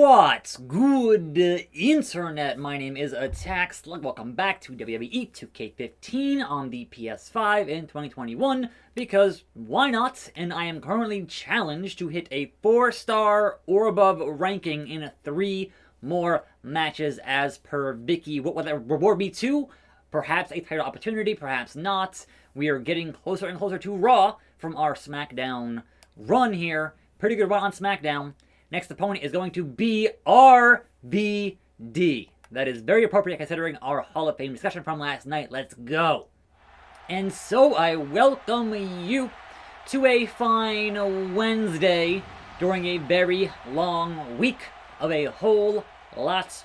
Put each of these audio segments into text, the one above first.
What's good, internet? My name is attackslug. Welcome back to WWE 2K15 on the PS5 in 2021, because why not? And I am currently challenged to hit a 4-star or above ranking in 3 more matches as per Vicky. What would that reward me to? Perhaps a title opportunity, perhaps not. We are getting closer and closer to Raw from our SmackDown run here. Pretty good run on SmackDown. Next opponent is going to be RVD. That is very appropriate considering our Hall of Fame discussion from last night. Let's go. And so I welcome you to a fine Wednesday during a very long week of a whole lot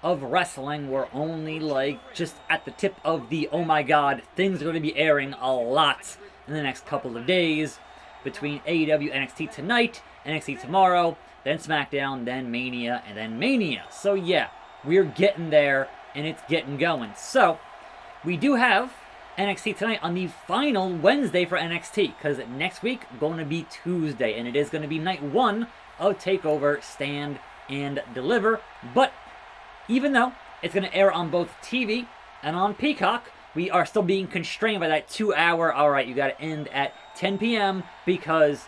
of wrestling. We're only just at the tip of the oh my god, things are going to be airing a lot in the next couple of days between AEW NXT tonight, NXT tomorrow, then SmackDown, then Mania, and then Mania. So yeah, we're getting there, and it's getting going. So, we do have NXT tonight on the final Wednesday for NXT, because next week going to be Tuesday, and it is going to be night 1 of TakeOver Stand and Deliver. But even though it's going to air on both TV and on Peacock, we are still being constrained by that 2-hour, alright, you got to end at 10 p.m. because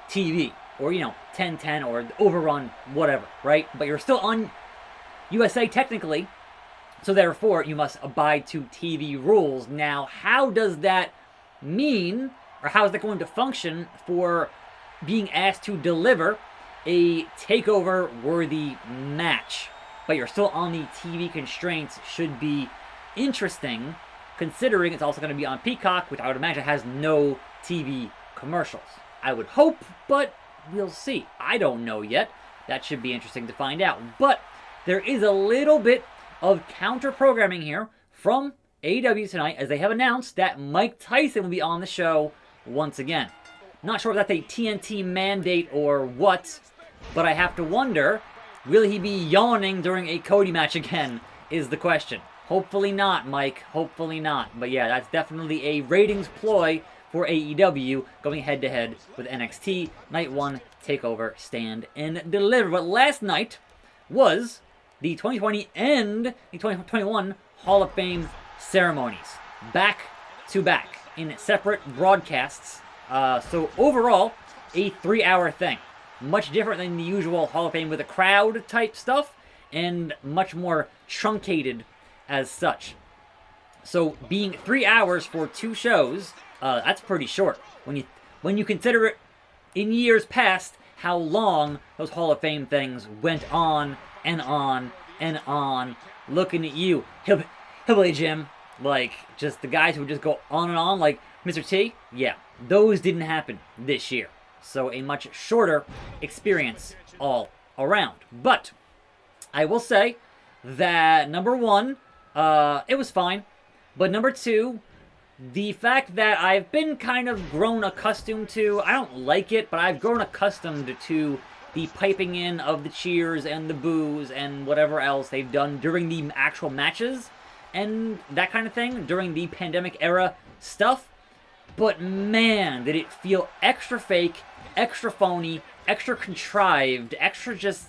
TV. Or, 10-10 or overrun, whatever, right? But you're still on USA technically, so therefore you must abide to TV rules. Now, how does that mean, or how is that going to function for being asked to deliver a TakeOver-worthy match? But you're still on the TV constraints should be interesting, considering it's also going to be on Peacock, which I would imagine has no TV commercials. I would hope, but we'll see. I don't know yet. That should be interesting to find out. But there is a little bit of counter-programming here from AEW tonight, as they have announced that Mike Tyson will be on the show once again. Not sure if that's a TNT mandate or what, but I have to wonder, will he be yawning during a Cody match again, is the question. Hopefully not, Mike. Hopefully not. But yeah, that's definitely a ratings ploy for AEW going head-to-head with NXT, Night 1, TakeOver, Stand, and Deliver. But last night was the 2020 and the 2021 Hall of Fame ceremonies. Back-to-back in separate broadcasts. So overall, a 3-hour thing. Much different than the usual Hall of Fame with a crowd type stuff, and much more truncated as such. So being 3 hours for 2 shows, that's pretty short. When you consider it in years past how long those Hall of Fame things went on and on and on. Looking at you, Hillbilly Jim, just the guys who would just go on and on, like Mr. T. Yeah, those didn't happen this year. So a much shorter experience all around. But I will say that number 1, it was fine. But number 2, the fact that I've been kind of grown accustomed to, I don't like it, but I've grown accustomed to the piping in of the cheers and the boos and whatever else they've done during the actual matches and that kind of thing during the pandemic era stuff. But man, did it feel extra fake, extra phony, extra contrived, extra just...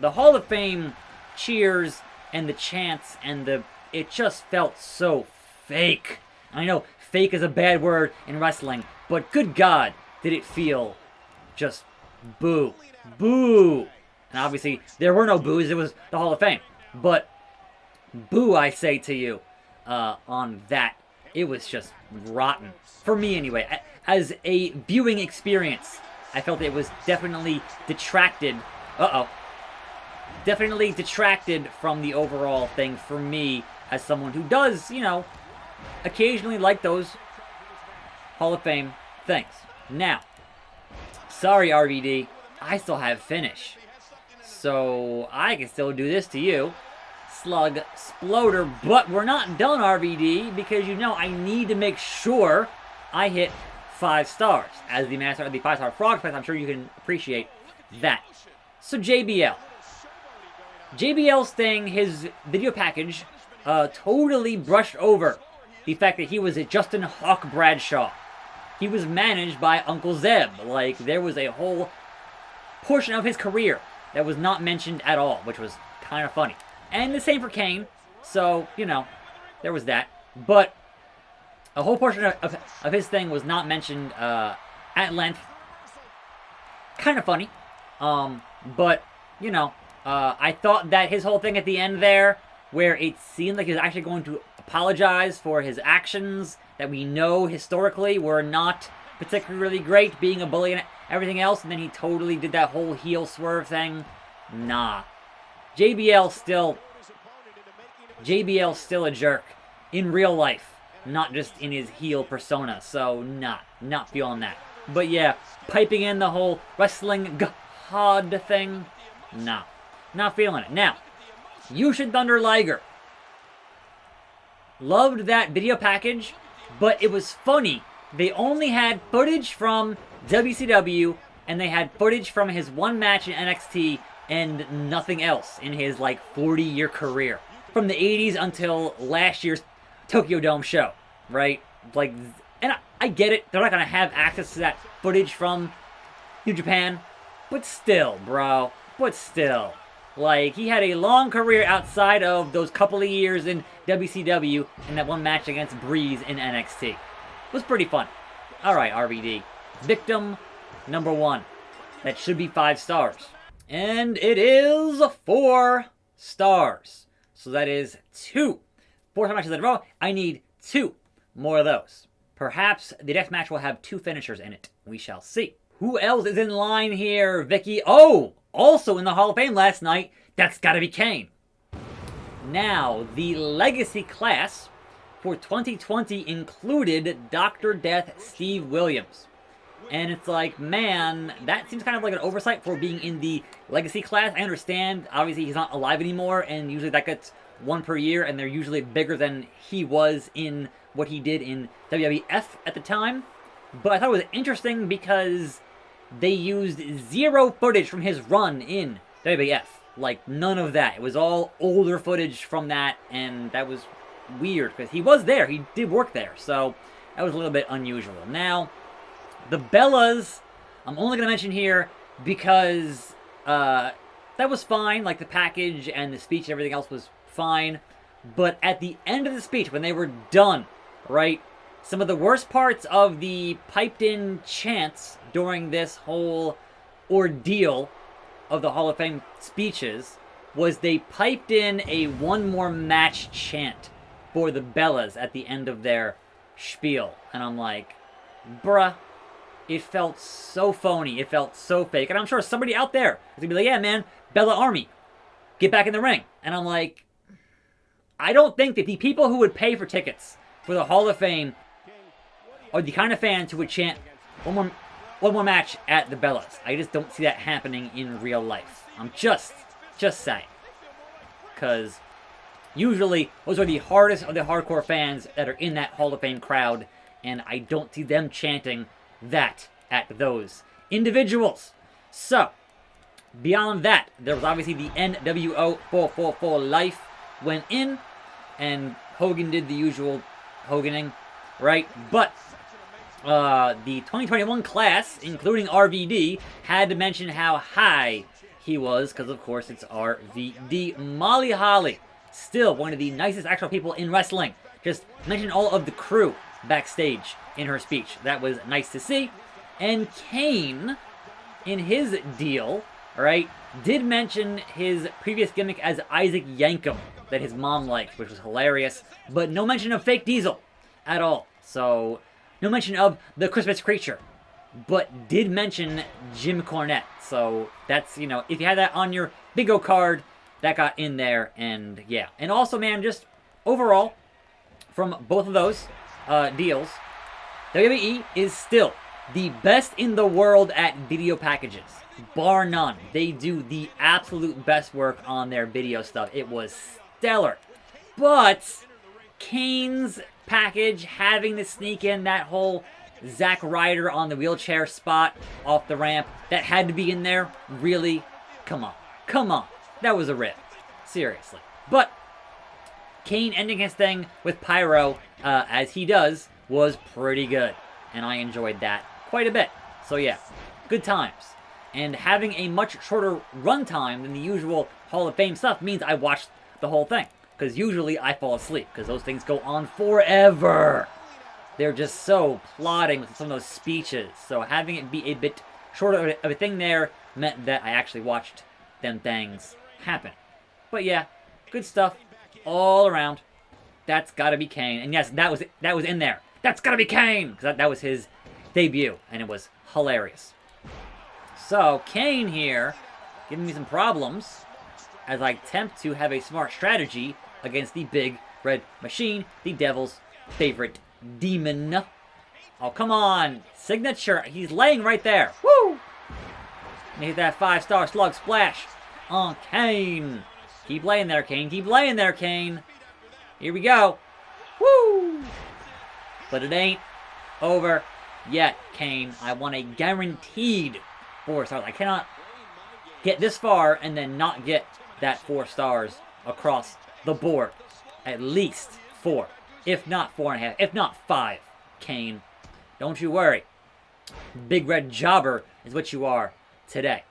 The Hall of Fame cheers and the chants and it just felt so fake. I know fake is a bad word in wrestling, but good God, did it feel just boo. Boo! And obviously, there were no boos, it was the Hall of Fame. But boo, I say to you, on that. It was just rotten. For me, anyway. As a viewing experience, I felt it was definitely detracted. Definitely detracted from the overall thing for me as someone who does, occasionally like those Hall of Fame things. Now, sorry RVD, I still have finish. So, I can still do this to you. Slug Sploder, but we're not done RVD, because I need to make sure I hit 5 stars. As the master of the 5-star frog fest, I'm sure you can appreciate that. So JBL. JBL's thing, his video package, totally brushed over the fact that he was a Justin Hawk Bradshaw. He was managed by Uncle Zeb. There was a whole portion of his career that was not mentioned at all, which was kind of funny. And the same for Kane. So, you know, there was that. But a whole portion of his thing was not mentioned at length. Kind of funny. But, you know, I thought that his whole thing at the end there, where it seemed like he was actually going to apologize for his actions that we know historically were not particularly great, being a bully and everything else, and then he totally did that whole heel swerve thing. Nah. JBL's still a jerk in real life, not just in his heel persona, so not feeling that. But yeah, piping in the whole wrestling god thing, nah, not feeling it. Now, Yushin Thunder Liger. Loved that video package, but it was funny. They only had footage from WCW, and they had footage from his one match in NXT, and nothing else in his, like, 40-year career. From the 80s until last year's Tokyo Dome show, right? Like, and I get it. They're not going to have access to that footage from New Japan. But still, bro. But still. Like, he had a long career outside of those couple of years in WCW and that one match against Breeze in NXT. It was pretty fun. Alright, RVD. Victim number 1. That should be 5 stars. And it is 4 stars. So that is 2. 4 matches in a row. I need 2 more of those. Perhaps the next match will have 2 finishers in it. We shall see. Who else is in line here, Vicky? Oh! Also in the Hall of Fame last night, that's gotta be Kane. Now, the Legacy class for 2020 included Dr. Death Steve Williams. And it's like, man, that seems kind of like an oversight for being in the Legacy class. I understand, obviously he's not alive anymore, and usually that gets 1 per year, and they're usually bigger than he was in what he did in WWF at the time. But I thought it was interesting because they used 0 footage from his run in WWF. Like, none of that. It was all older footage from that, and that was weird, because he was there. He did work there, so that was a little bit unusual. Now, the Bellas, I'm only going to mention here because that was fine. Like, the package and the speech and everything else was fine. But at the end of the speech, when they were done, right, some of the worst parts of the piped-in chants during this whole ordeal of the Hall of Fame speeches was they piped in a one more match chant for the Bellas at the end of their spiel. And I'm like, bruh, it felt so phony. It felt so fake. And I'm sure somebody out there is going to be like, yeah, man, Bella Army, get back in the ring. And I'm like, I don't think that the people who would pay for tickets for the Hall of Fame are the kind of fans who would chant one more match at the Bellas. I just don't see that happening in real life. I'm just saying. Because usually those are the hardest of the hardcore fans that are in that Hall of Fame crowd, and I don't see them chanting that at those individuals. So, beyond that, there was obviously the NWO 444 Life went in, and Hogan did the usual Hoganing, right? But the 2021 class, including RVD, had to mention how high he was, because of course it's RVD. Molly Holly, still one of the nicest actual people in wrestling. Just mentioned all of the crew backstage in her speech. That was nice to see. And Kane, in his deal, right, did mention his previous gimmick as Isaac Yankem that his mom liked, which was hilarious. But no mention of Fake Diesel at all. So, no mention of the Christmas Creature. But did mention Jim Cornette. So, that's, you know, if you had that on your Big O card, that got in there. And, yeah. And also, man, just overall, from both of those deals, WWE is still the best in the world at video packages. Bar none. They do the absolute best work on their video stuff. It was stellar. But Kane's package, having to sneak in that whole Zack Ryder on the wheelchair spot off the ramp, that had to be in there. Really? Come on. Come on. That was a rip. Seriously. But Kane ending his thing with Pyro, as he does, was pretty good. And I enjoyed that quite a bit. So yeah, good times. And having a much shorter runtime than the usual Hall of Fame stuff means I watched the whole thing. Because usually I fall asleep, because those things go on forever. They're just so plodding with some of those speeches. So having it be a bit shorter of a thing there meant that I actually watched them things happen. But yeah, good stuff all around. That's gotta be Kane. And yes, that was in there. That's gotta be Kane! Because that was his debut, and it was hilarious. So, Kane here, giving me some problems as I attempt to have a smart strategy against the big red machine, the devil's favorite demon. Oh, come on. Signature. He's laying right there. Woo! Hit that 5-star slug splash on Kane. Keep laying there, Kane. Keep laying there, Kane. Here we go. Woo! But it ain't over yet, Kane. I want a guaranteed 4 stars. I cannot get this far and then not get that 4 stars across the board. At least 4. If not 4.5. If not 5, Kane. Don't you worry. Big red jobber is what you are today.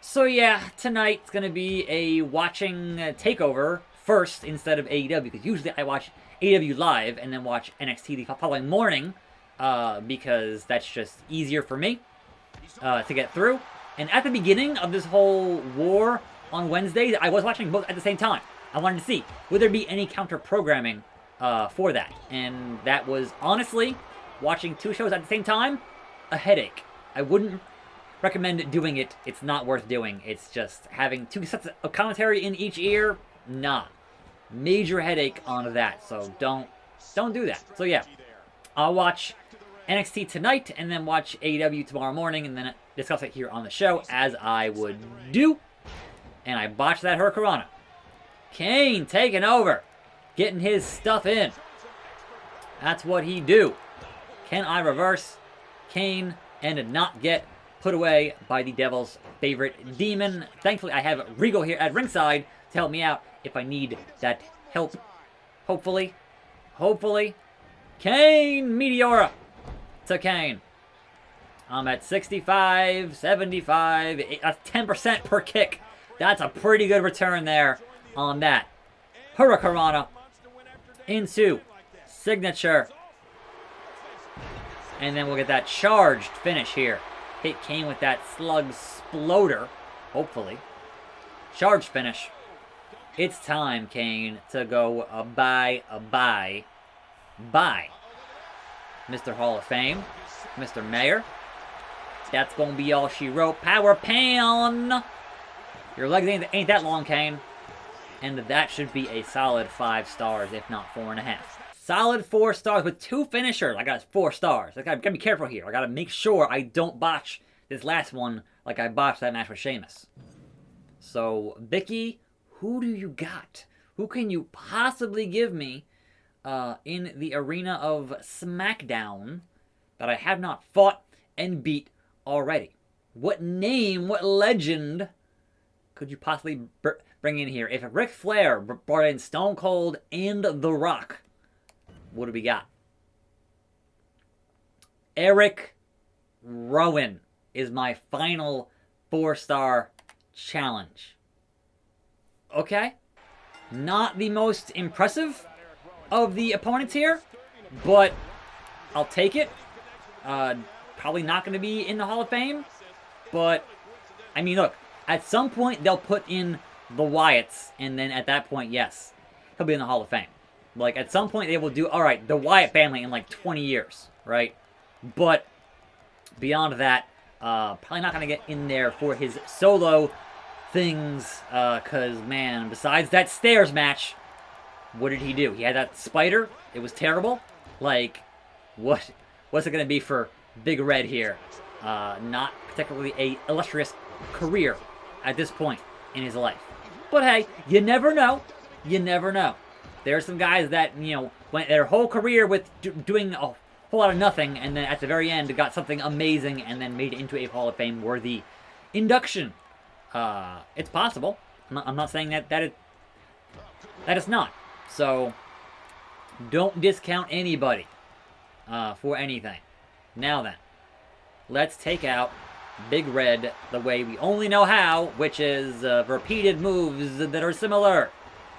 So yeah, tonight it's going to be a watching takeover first instead of AEW. Because usually I watch AEW live and then watch NXT the following morning. Because that's just easier for me to get through. And at the beginning of this whole war on Wednesday, I was watching both at the same time. I wanted to see, would there be any counter-programming for that? And that was, honestly, watching 2 shows at the same time, a headache. I wouldn't recommend doing it. It's not worth doing. It's just having 2 sets of commentary in each ear, nah. Major headache on that, so don't do that. So yeah, I'll watch NXT tonight, and then watch AEW tomorrow morning, and then discuss it here on the show, as I would do. And I botched that Hurricanrana. Kane taking over. Getting his stuff in. That's what he do. Can I reverse Kane and not get put away by the devil's favorite demon? Thankfully, I have Regal here at ringside to help me out if I need that help. Hopefully. Kane Meteora to Kane. I'm at 65, 75, that's 10% per kick. That's a pretty good return there on that. Hurricanrana into signature. And then we'll get that charged finish here. Hit Kane with that slug sploder, hopefully. Charged finish. It's time, Kane, to go bye. Mr. Hall of Fame, Mr. Mayor. That's gonna be all she wrote. Power pound. Your legs ain't that long, Kane. And that should be a solid 5 stars, if not 4.5. Solid 4 stars with 2 finishers. I got 4 stars. I gotta be careful here. I gotta make sure I don't botch this last one like I botched that match with Sheamus. So, Vicky, who do you got? Who can you possibly give me in the arena of SmackDown that I have not fought and beat already? What name, what legend could you possibly bring in here? If Ric Flair brought in Stone Cold and The Rock, what do we got? Eric Rowan is my final 4-star challenge. Okay. Not the most impressive of the opponents here, but I'll take it. Probably not going to be in the Hall of Fame, but, I mean, look, at some point they'll put in the Wyatts, and then at that point, yes, he'll be in the Hall of Fame. Like, at some point they will do, alright, the Wyatt family in like 20 years, right? But beyond that, probably not going to get in there for his solo things, because, man, besides that stairs match, what did he do? He had that spider. It was terrible. Like, what's it going to be for Big Red here? Not particularly a illustrious career at this point in his life. But hey, you never know. You never know. There are some guys that, you know, went their whole career with doing a whole lot of nothing, and then at the very end got something amazing and then made it into a Hall of Fame worthy induction. It's possible. I'm not saying that it's not. So, don't discount anybody for anything. Now then, let's take out Big Red the way we only know how, which is repeated moves that are similar.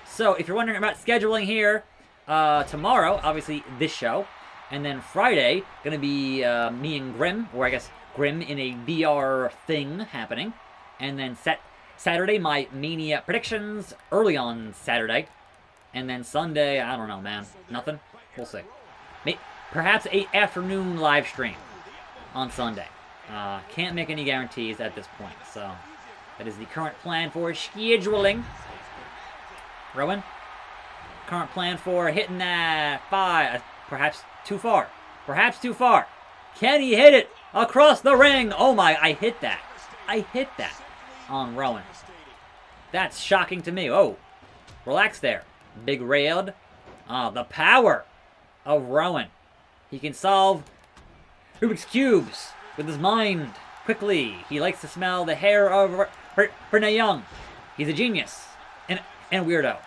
So, if you're wondering about scheduling here, tomorrow, obviously, this show. And then Friday, gonna be me and Grim, or I guess Grim in a VR thing happening. And then Saturday, my Mania predictions early on Saturday. And then Sunday, I don't know, man. Nothing? We'll see. Perhaps an afternoon live stream on Sunday. Can't make any guarantees at this point. So, that is the current plan for scheduling. Rowan? Current plan for hitting that 5. Perhaps too far. Perhaps too far. Can he hit it across the ring? Oh my, I hit that. I hit that on Rowan. That's shocking to me. Oh, relax there, Big Red. The power of Rowan. He can solve Rubik's Cubes with his mind quickly. He likes to smell the hair of Renee Young. He's a genius and a weirdo.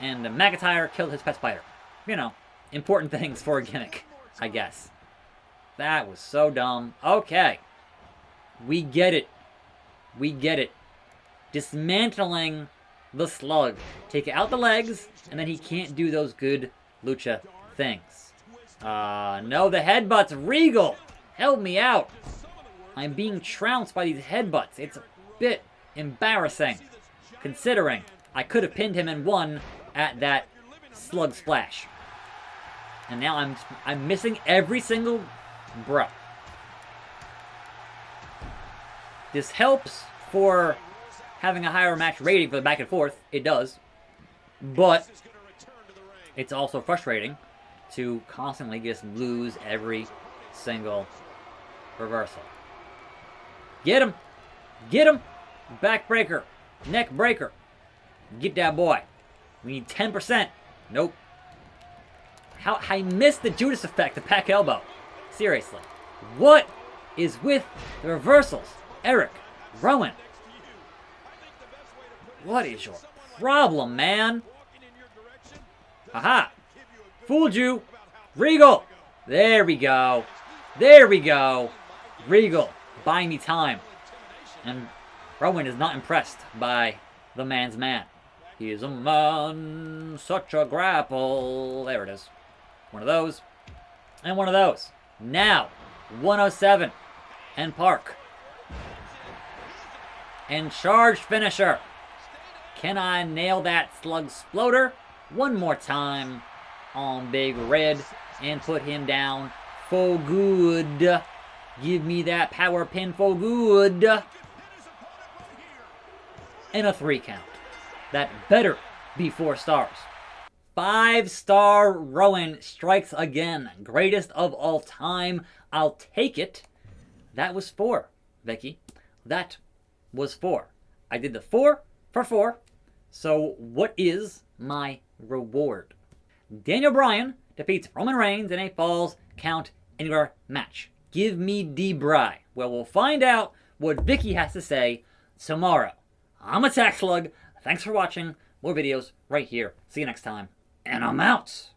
And McIntyre killed his pet spider. You know, important things for a gimmick, I guess. That was so dumb. Okay. We get it. We get it. Dismantling the Slug. Take out the legs, and then he can't do those good lucha things. No, the headbutts. Regal, help me out. I'm being trounced by these headbutts. It's a bit embarrassing, considering I could have pinned him and won at that Slug splash. And now I'm missing every single bro. This helps for having a higher match rating for the back and forth. It does. But it's also frustrating to constantly just lose every single reversal. Get him! Get him! Backbreaker. Neck breaker. Get that boy. We need 10%. Nope. How I missed the Judas effect, the back elbow. Seriously. What is with the reversals? Eric, Rowan. What is your problem, man? Aha. Fooled you. Regal. There we go. There we go. Regal, buying me time. And Rowan is not impressed by the man's man. He is a man, such a grapple. There it is. One of those. And one of those. Now, 107. And Park. And charge finisher. Can I nail that Slug Sploder one more time on Big Red and put him down for good? Give me that power pin for good. And a 3 count. That better be 4 stars. 5-star Rowan strikes again. Greatest of all time. I'll take it. That was 4, Vicky. That was 4. I did the 4 for 4. So what is my reward? Daniel Bryan defeats Roman Reigns in a Falls Count Anywhere match. Give me D-Bry. Well, we'll find out what Vicky has to say tomorrow. I'm attackslug. Thanks for watching. More videos right here. See you next time. And I'm out.